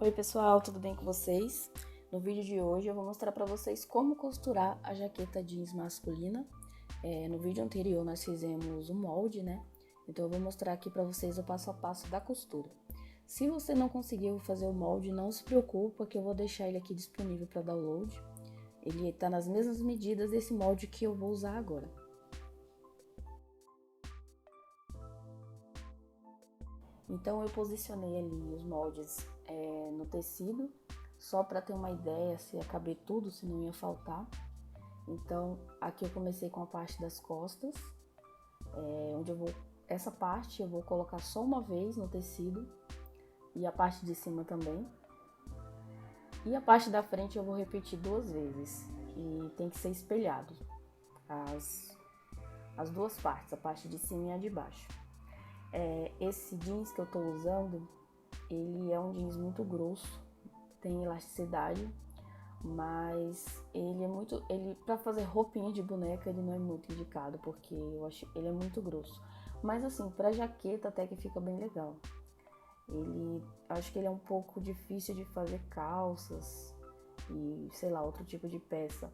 Oi pessoal, tudo bem com vocês? No vídeo de hoje eu vou mostrar para vocês como costurar a jaqueta jeans masculina. No vídeo anterior nós fizemos o molde, né? Então eu vou mostrar aqui para vocês o passo a passo da costura. Se você não conseguiu fazer o molde, não se preocupa que eu vou deixar ele aqui disponível para download. Ele está nas mesmas medidas desse molde que eu vou usar agora. Então eu posicionei ali os moldes no tecido, só para ter uma ideia se ia caber tudo, se não ia faltar. Então aqui eu comecei com a parte das costas, essa parte eu vou colocar só uma vez no tecido e a parte de cima também. E a parte da frente eu vou repetir 2 vezes e tem que ser espelhado as duas partes, a parte de cima e a de baixo. Esse jeans que eu tô usando, ele é um jeans muito grosso, tem elasticidade, mas ele para fazer roupinha de boneca ele não é muito indicado, porque eu acho ele é muito grosso. Mas assim, para jaqueta até que fica bem legal. Acho que ele é um pouco difícil de fazer calças e sei lá, outro tipo de peça.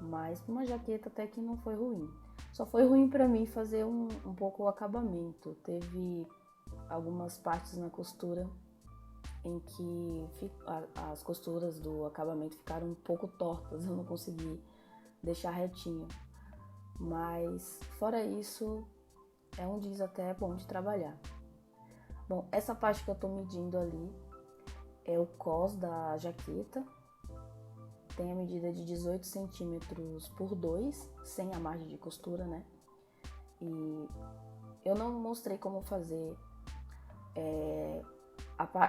Mas para uma jaqueta até que não foi ruim. Só foi ruim para mim fazer um pouco o acabamento. Teve algumas partes na costura em que as costuras do acabamento ficaram um pouco tortas, eu não consegui deixar retinho. Mas fora isso, é um jeans até bom de trabalhar. Bom, essa parte que eu tô medindo ali é o cos da jaqueta. Tem a medida de 18 centímetros por 2, sem a margem de costura, né? E eu não mostrei como fazer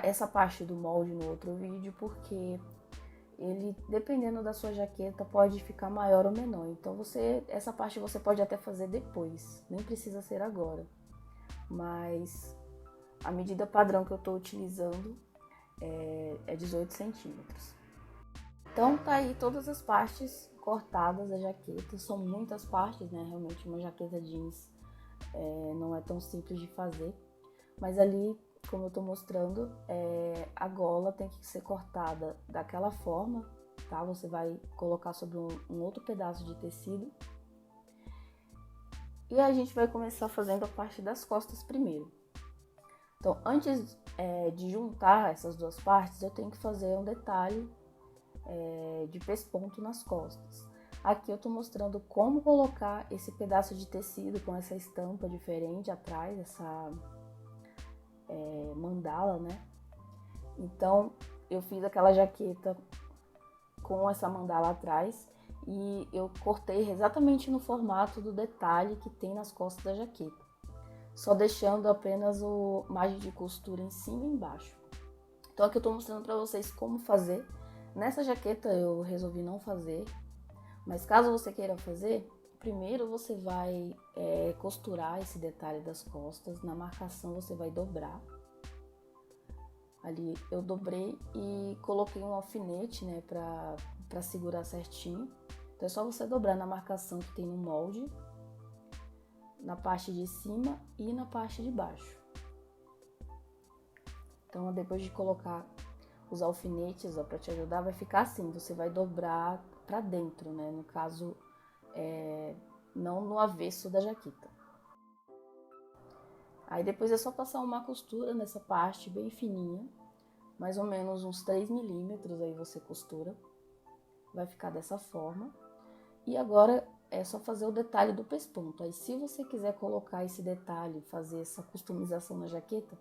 essa parte do molde no outro vídeo, porque ele, dependendo da sua jaqueta, pode ficar maior ou menor. Então essa parte você pode até fazer depois, nem precisa ser agora. Mas a medida padrão que eu tô utilizando é 18 centímetros. Então tá aí todas as partes cortadas da jaqueta, são muitas partes, né? Realmente uma jaqueta jeans não é tão simples de fazer, mas ali, como eu tô mostrando, a gola tem que ser cortada daquela forma, tá? Você vai colocar sobre um outro pedaço de tecido e a gente vai começar fazendo a parte das costas primeiro. Então, antes de juntar essas duas partes, eu tenho que fazer um detalhe de pesponto nas costas. Aqui eu tô mostrando como colocar esse pedaço de tecido com essa estampa diferente atrás, essa mandala, né? Então eu fiz aquela jaqueta com essa mandala atrás e eu cortei exatamente no formato do detalhe que tem nas costas da jaqueta, só deixando apenas o margem de costura em cima e embaixo. Então aqui eu tô mostrando para vocês como fazer. Nessa jaqueta eu resolvi não fazer, mas caso você queira fazer, primeiro você vai costurar esse detalhe das costas. Na marcação você vai dobrar. Ali eu dobrei e coloquei um alfinete, né, pra segurar certinho. Então é só você dobrar na marcação que tem no molde, na parte de cima e na parte de baixo. Então depois de colocar os alfinetes, ó, para te ajudar, vai ficar assim, você vai dobrar para dentro, né? No caso, não no avesso da jaqueta. Aí depois é só passar uma costura nessa parte bem fininha, mais ou menos uns 3 milímetros, aí você costura. Vai ficar dessa forma. E agora é só fazer o detalhe do pesponto. Aí se você quiser colocar esse detalhe, fazer essa customização na jaqueta,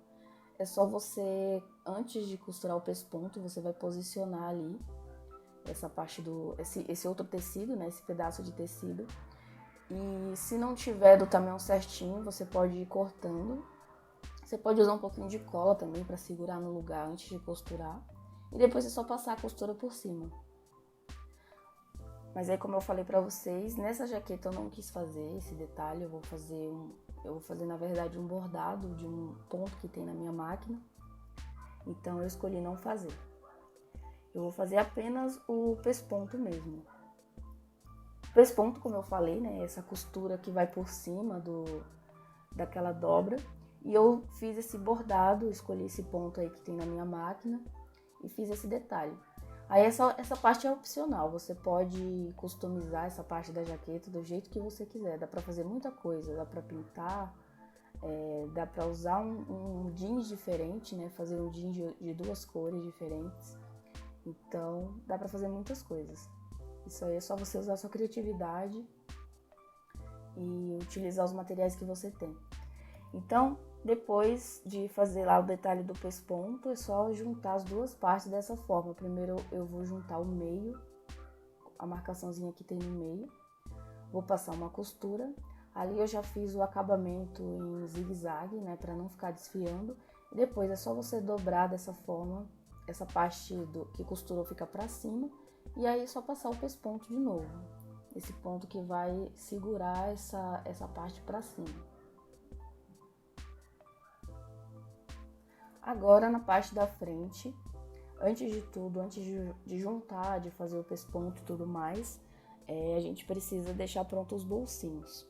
é só você, antes de costurar o pesponto, você vai posicionar ali essa parte esse outro tecido, né, esse pedaço de tecido. E se não tiver do tamanho certinho, você pode ir cortando. Você pode usar um pouquinho de cola também para segurar no lugar antes de costurar. E depois é só passar a costura por cima. Mas aí, como eu falei pra vocês, nessa jaqueta eu não quis fazer esse detalhe. Eu vou fazer na verdade um bordado de um ponto que tem na minha máquina. Então eu escolhi não fazer. Eu vou fazer apenas o pesponto mesmo. O pesponto, como eu falei, né, essa costura que vai por cima daquela dobra. E eu fiz esse bordado, escolhi esse ponto aí que tem na minha máquina e fiz esse detalhe. Aí essa parte é opcional, você pode customizar essa parte da jaqueta do jeito que você quiser. Dá pra fazer muita coisa, dá pra pintar, dá pra usar um jeans diferente, né? Fazer um jeans de duas cores diferentes. Então, dá pra fazer muitas coisas. Isso aí é só você usar a sua criatividade e utilizar os materiais que você tem. Então, depois de fazer lá o detalhe do pesponto, é só juntar as duas partes dessa forma. Primeiro eu vou juntar o meio, a marcaçãozinha que tem no meio. Vou passar uma costura. Ali eu já fiz o acabamento em zigue-zague, né, para não ficar desfiando. E depois é só você dobrar dessa forma, essa parte que costurou fica para cima. E aí é só passar o pesponto de novo. Esse ponto que vai segurar essa parte para cima. Agora na parte da frente, antes de tudo, antes de juntar, de fazer o pesponto e tudo mais, a gente precisa deixar pronto os bolsinhos.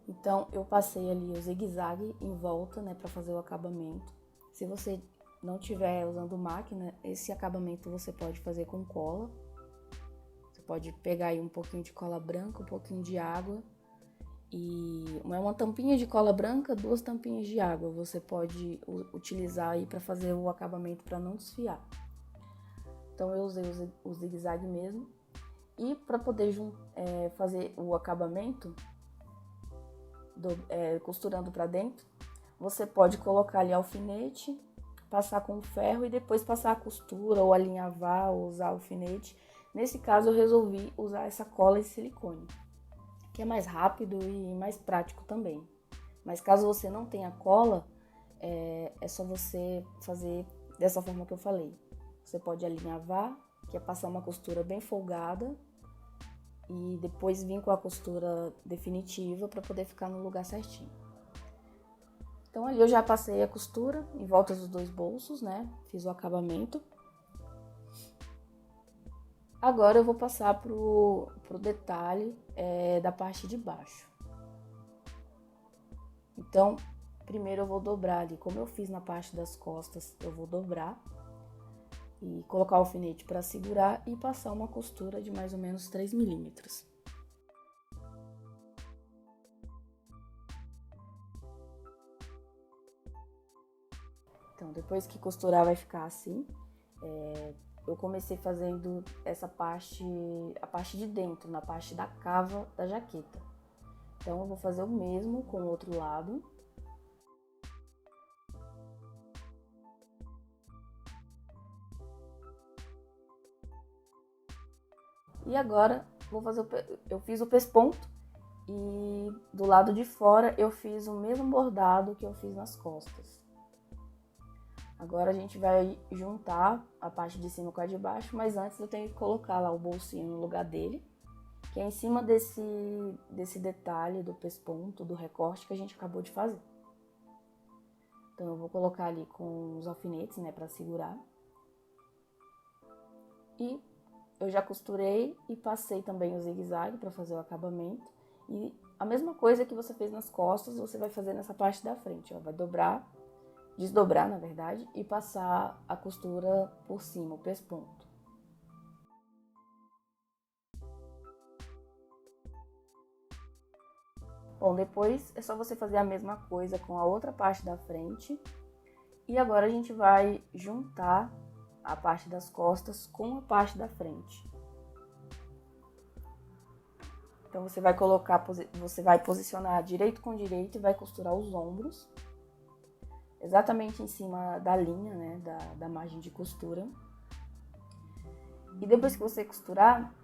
Então eu passei ali o zigue-zague em volta, né, para fazer o acabamento. Se você não estiver usando máquina, esse acabamento você pode fazer com cola. Você pode pegar aí um pouquinho de cola branca, um pouquinho de água. E uma tampinha de cola branca, 2 tampinhas de água. Você pode utilizar aí para fazer o acabamento para não desfiar. Então eu usei o zigue-zague mesmo. E para poder fazer o acabamento, costurando para dentro, você pode colocar ali alfinete, passar com ferro e depois passar a costura ou alinhavar ou usar alfinete. Nesse caso eu resolvi usar essa cola de silicone, que é mais rápido e mais prático também. Mas caso você não tenha cola, é só você fazer dessa forma que eu falei. Você pode alinhavar, que é passar uma costura bem folgada e depois vir com a costura definitiva para poder ficar no lugar certinho. Então ali eu já passei a costura em volta dos 2 bolsos, né? Fiz o acabamento. Agora eu vou passar pro detalhe da parte de baixo. Então, primeiro eu vou dobrar ali, como eu fiz na parte das costas, eu vou dobrar e colocar o alfinete para segurar e passar uma costura de mais ou menos 3 milímetros. Então, depois que costurar vai ficar assim. Eu comecei fazendo a parte de dentro, na parte da cava da jaqueta. Então eu vou fazer o mesmo com o outro lado. E agora eu fiz o pesponto e do lado de fora eu fiz o mesmo bordado que eu fiz nas costas. Agora a gente vai juntar a parte de cima com a de baixo, mas antes eu tenho que colocar lá o bolsinho no lugar dele, que é em cima desse detalhe do pesponto, do recorte que a gente acabou de fazer. Então eu vou colocar ali com os alfinetes, né, para segurar. E eu já costurei e passei também o zigue-zague para fazer o acabamento. E a mesma coisa que você fez nas costas, você vai fazer nessa parte da frente, ó, vai desdobrar, na verdade, e passar a costura por cima, o pesponto. Bom, depois é só você fazer a mesma coisa com a outra parte da frente. E agora a gente vai juntar a parte das costas com a parte da frente. Então você vai posicionar direito com direito e vai costurar os ombros. Exatamente em cima da linha, né, da margem de costura. E depois que você costurar,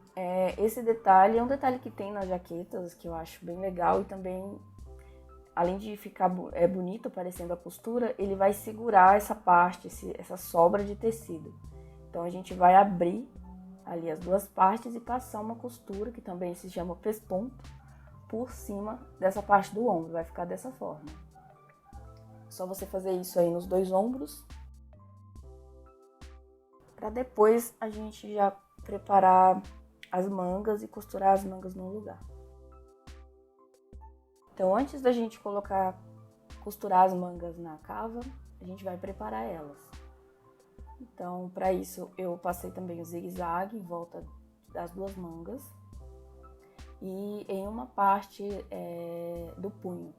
esse detalhe é um detalhe que tem nas jaquetas, que eu acho bem legal e também, além de ficar bonito parecendo a costura, ele vai segurar essa parte, essa sobra de tecido. Então a gente vai abrir ali as duas partes e passar uma costura, que também se chama pesponto, por cima dessa parte do ombro, vai ficar dessa forma. Só você fazer isso aí nos 2 ombros, para depois a gente já preparar as mangas e costurar as mangas no lugar. Então, antes da gente costurar as mangas na cava, a a gente vai preparar elas. Então, para isso, eu passei também o zigue-zague em volta das duas mangas e em uma parte do punho.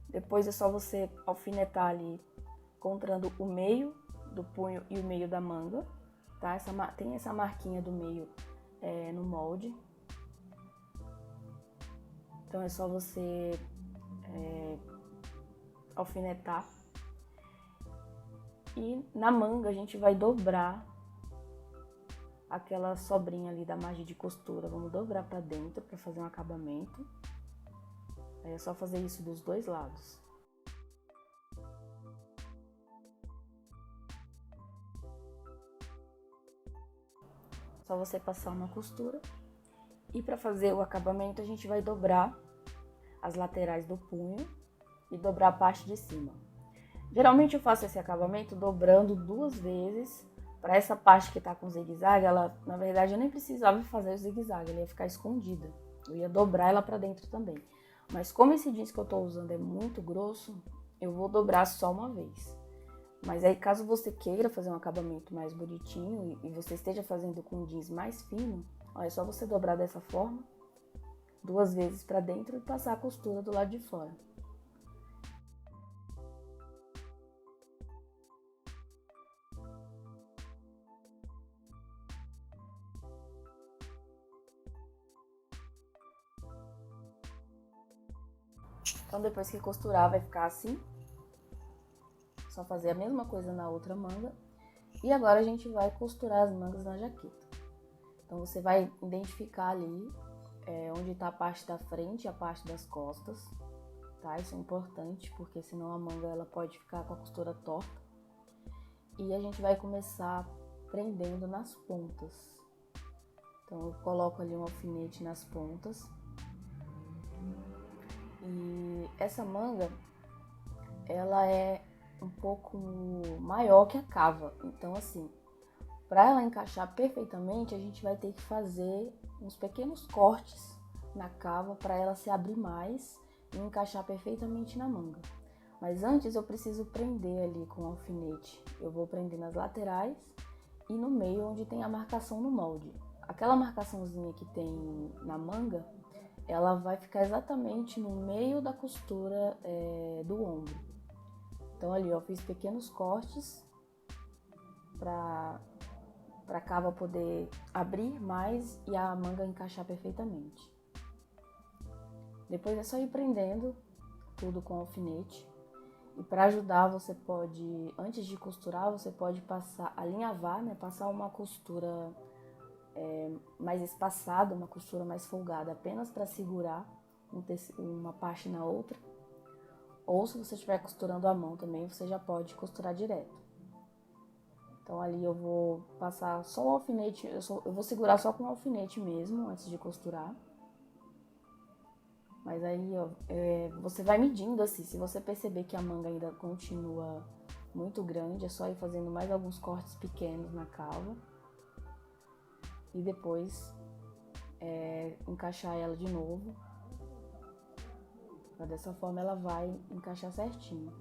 Depois é só você alfinetar ali, encontrando o meio do punho e o meio da manga, tá? Tem essa marquinha do meio no molde. Então é só você alfinetar. E na manga a gente vai dobrar aquela sobrinha ali da margem de costura. Vamos dobrar para dentro para fazer um acabamento. Aí é só fazer isso dos dois lados. Só você passar uma costura. E para fazer o acabamento a gente vai dobrar as laterais do punho e dobrar a parte de cima. Geralmente eu faço esse acabamento dobrando 2 vezes. Para essa parte que tá com zigue-zague, ela, na verdade, eu nem precisava fazer o zigue-zague, ela ia ficar escondida. Eu ia dobrar ela para dentro também. Mas como esse jeans que eu tô usando é muito grosso, eu vou dobrar só uma vez. Mas aí, caso você queira fazer um acabamento mais bonitinho e você esteja fazendo com jeans mais fino, ó, é só você dobrar dessa forma, 2 vezes para dentro e passar a costura do lado de fora. Então, depois que costurar, vai ficar assim. Só fazer a mesma coisa na outra manga. E agora a gente vai costurar as mangas na jaqueta. Então, você vai identificar ali onde está a parte da frente e a parte das costas, tá? Isso é importante, porque senão a manga ela pode ficar com a costura torta. E a gente vai começar prendendo nas pontas. Então, eu coloco ali um alfinete nas pontas. E essa manga, ela é um pouco maior que a cava. Então, assim, para ela encaixar perfeitamente, a gente vai ter que fazer uns pequenos cortes na cava para ela se abrir mais e encaixar perfeitamente na manga. Mas antes eu preciso prender ali com o alfinete. Eu vou prender nas laterais e no meio onde tem a marcação no molde. Aquela marcaçãozinha que tem na manga, ela vai ficar exatamente no meio da costura do ombro. Então ali eu fiz pequenos cortes para a cava poder abrir mais e a manga encaixar perfeitamente. Depois é só ir prendendo tudo com alfinete. E para ajudar, você pode, antes de costurar, você pode alinhavar, né? Passar uma costura mais espaçada, uma costura mais folgada, apenas para segurar uma parte na outra. Ou se você estiver costurando à mão também, você já pode costurar direto. Então ali eu vou passar só o alfinete, eu vou segurar só com o alfinete mesmo, antes de costurar. Mas aí, ó, você vai medindo assim, se você perceber que a manga ainda continua muito grande, é só ir fazendo mais alguns cortes pequenos na cava. E depois encaixar ela de novo. Dessa forma ela vai encaixar certinho.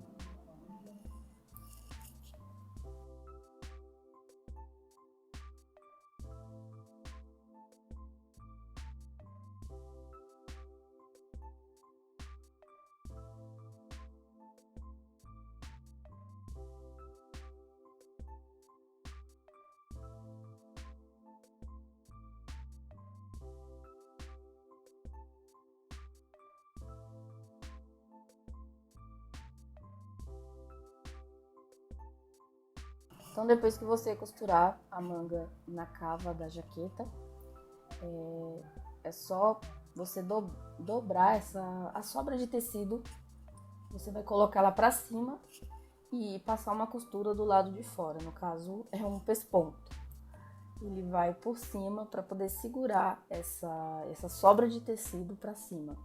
Então, depois que você costurar a manga na cava da jaqueta, é só você dobrar a sobra de tecido, você vai colocar ela pra cima e passar uma costura do lado de fora, no caso é um pesponto. Ele vai por cima para poder segurar essa sobra de tecido pra cima.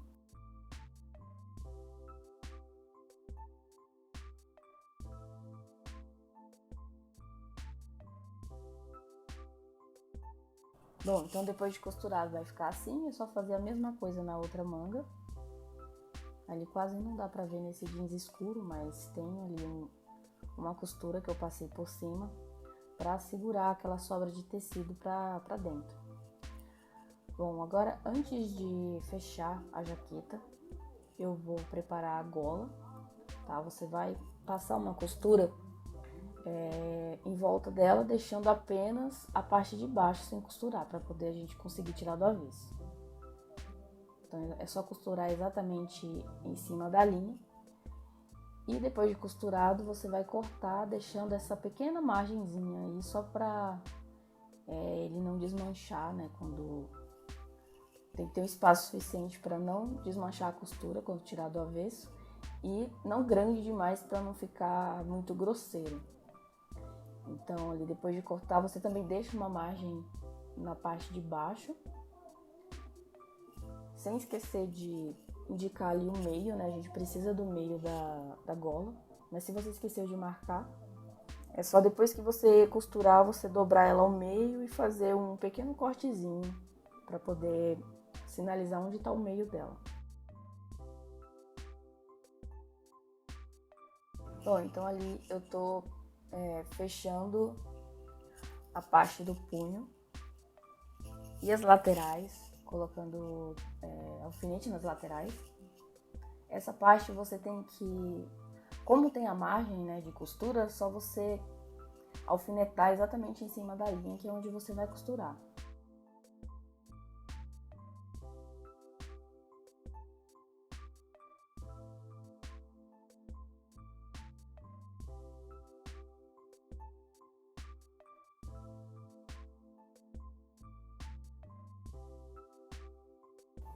Bom, então depois de costurado vai ficar assim, é só fazer a mesma coisa na outra manga. Ali quase não dá pra ver nesse jeans escuro, mas tem ali uma costura que eu passei por cima para segurar aquela sobra de tecido para dentro. Bom, agora antes de fechar a jaqueta, eu vou preparar a gola, tá? Você vai passar uma costura em volta dela, deixando apenas a parte de baixo sem costurar, para poder a gente conseguir tirar do avesso. Então é só costurar exatamente em cima da linha. E depois de costurado, você vai cortar, deixando essa pequena margenzinha aí, só para ele não desmanchar, né? Quando tem que ter um espaço suficiente para não desmanchar a costura quando tirar do avesso. E não grande demais para não ficar muito grosseiro. Então, ali depois de cortar, você também deixa uma margem na parte de baixo. Sem esquecer de indicar ali o meio, né? A gente precisa do meio da gola. Mas se você esqueceu de marcar, é só depois que você costurar, você dobrar ela ao meio e fazer um pequeno cortezinho para poder sinalizar onde está o meio dela. Bom, então ali eu tô fechando a parte do punho e as laterais, colocando alfinete nas laterais. Essa parte você tem que, como tem a margem, né, de costura, é só você alfinetar exatamente em cima da linha, que é onde você vai costurar.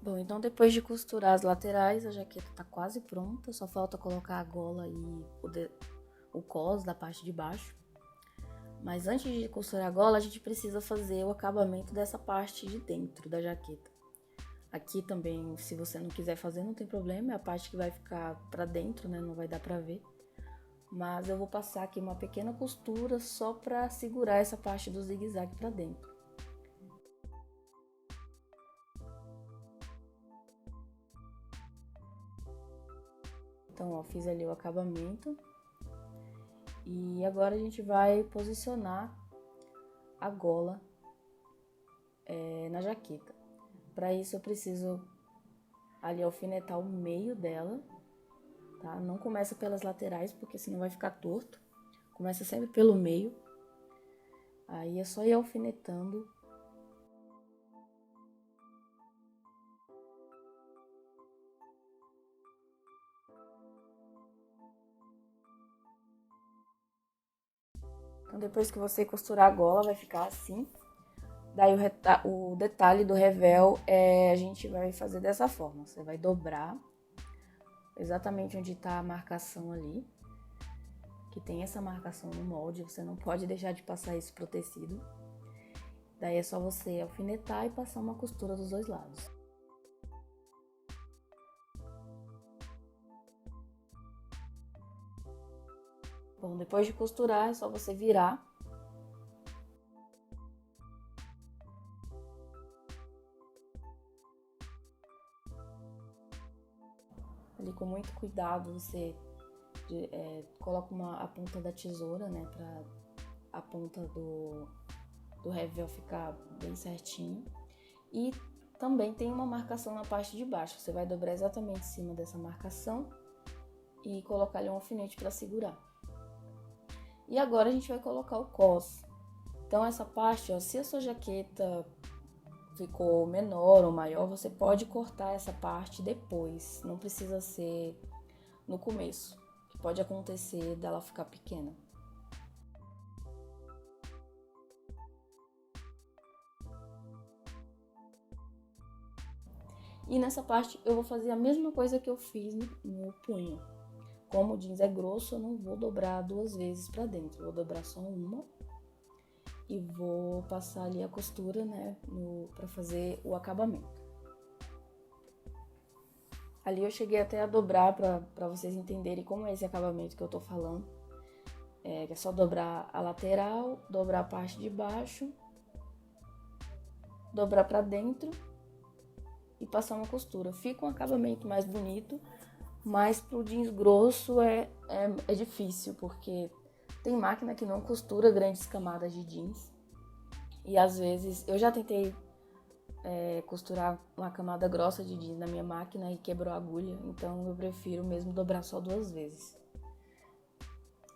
Bom, então depois de costurar as laterais, a jaqueta tá quase pronta, só falta colocar a gola e o cos da parte de baixo. Mas antes de costurar a gola, a gente precisa fazer o acabamento dessa parte de dentro da jaqueta. Aqui também, se você não quiser fazer, não tem problema, é a parte que vai ficar pra dentro, né, não vai dar pra ver. Mas eu vou passar aqui uma pequena costura só pra segurar essa parte do zigue-zague pra dentro. Então, ó, fiz ali o acabamento. E agora a gente vai posicionar a gola na jaqueta. Para isso eu preciso ali alfinetar o meio dela, tá? Não começa pelas laterais, porque senão vai ficar torto. Começa sempre pelo meio. Aí é só ir alfinetando. Então, depois que você costurar a gola, vai ficar assim. Daí o detalhe do revel a gente vai fazer dessa forma. Você vai dobrar exatamente onde está a marcação ali, que tem essa marcação no molde, você não pode deixar de passar isso pro tecido. Daí é só você alfinetar e passar uma costura dos dois lados. Bom, depois de costurar, é só você virar. Ali com muito cuidado, você coloca a ponta da tesoura, né, pra a ponta do revel ficar bem certinho. E também tem uma marcação na parte de baixo, você vai dobrar exatamente em cima dessa marcação e colocar ali um alfinete para segurar. E agora a gente vai colocar o cos. Então essa parte, ó, se a sua jaqueta ficou menor ou maior, você pode cortar essa parte depois, não precisa ser no começo, que pode acontecer dela ficar pequena. E nessa parte eu vou fazer a mesma coisa que eu fiz no punho. Como o jeans é grosso, eu não vou dobrar duas vezes pra dentro, eu vou dobrar só uma. E vou passar ali a costura, né, pra fazer o acabamento. Ali eu cheguei até a dobrar pra vocês entenderem como é esse acabamento que eu tô falando. Que é só dobrar a lateral, dobrar a parte de baixo, dobrar pra dentro e passar uma costura. Fica um acabamento mais bonito, Mas pro jeans grosso é difícil, porque tem máquina que não costura grandes camadas de jeans. E às vezes eu já tentei costurar uma camada grossa de jeans na minha máquina e quebrou a agulha, então eu prefiro mesmo dobrar só 2 vezes.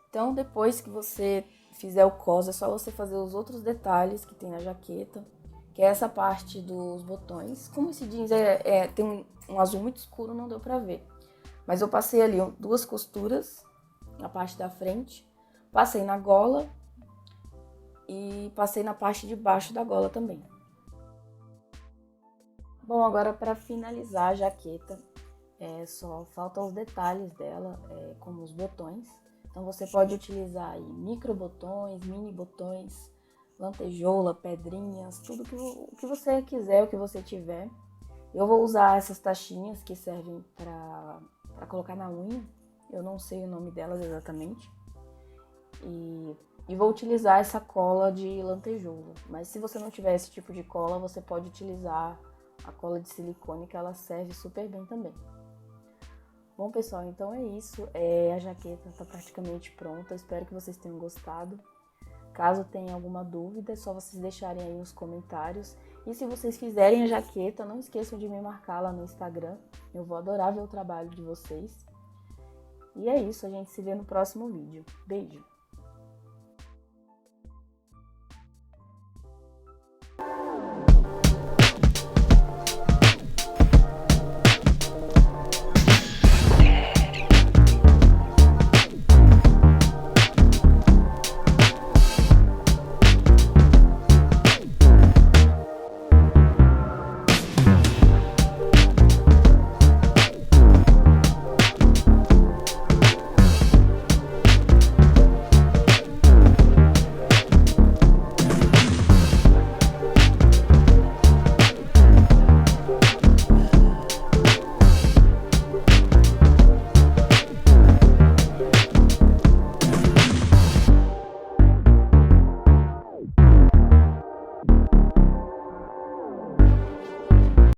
Então depois que você fizer o cos, é só você fazer os outros detalhes que tem na jaqueta, que é essa parte dos botões. Como esse jeans tem um azul muito escuro, não deu pra ver. Mas eu passei ali 2 costuras na parte da frente, passei na gola e passei na parte de baixo da gola também. Bom, agora para finalizar a jaqueta, só faltam os detalhes dela, como os botões. Então você pode utilizar aí micro botões, mini botões, lantejoula, pedrinhas, tudo o que você quiser, o que você tiver. Eu vou usar essas tachinhas que servem para colocar na unha. Eu não sei o nome delas exatamente. E vou utilizar essa cola de lantejoula. Mas se você não tiver esse tipo de cola, você pode utilizar a cola de silicone, que ela serve super bem também. Bom, pessoal, então é isso. A jaqueta está praticamente pronta. Espero que vocês tenham gostado. Caso tenha alguma dúvida, é só vocês deixarem aí nos comentários. E se vocês fizerem a jaqueta, não esqueçam de me marcar lá no Instagram. Eu vou adorar ver o trabalho de vocês. E é isso, a gente se vê no próximo vídeo. Beijo!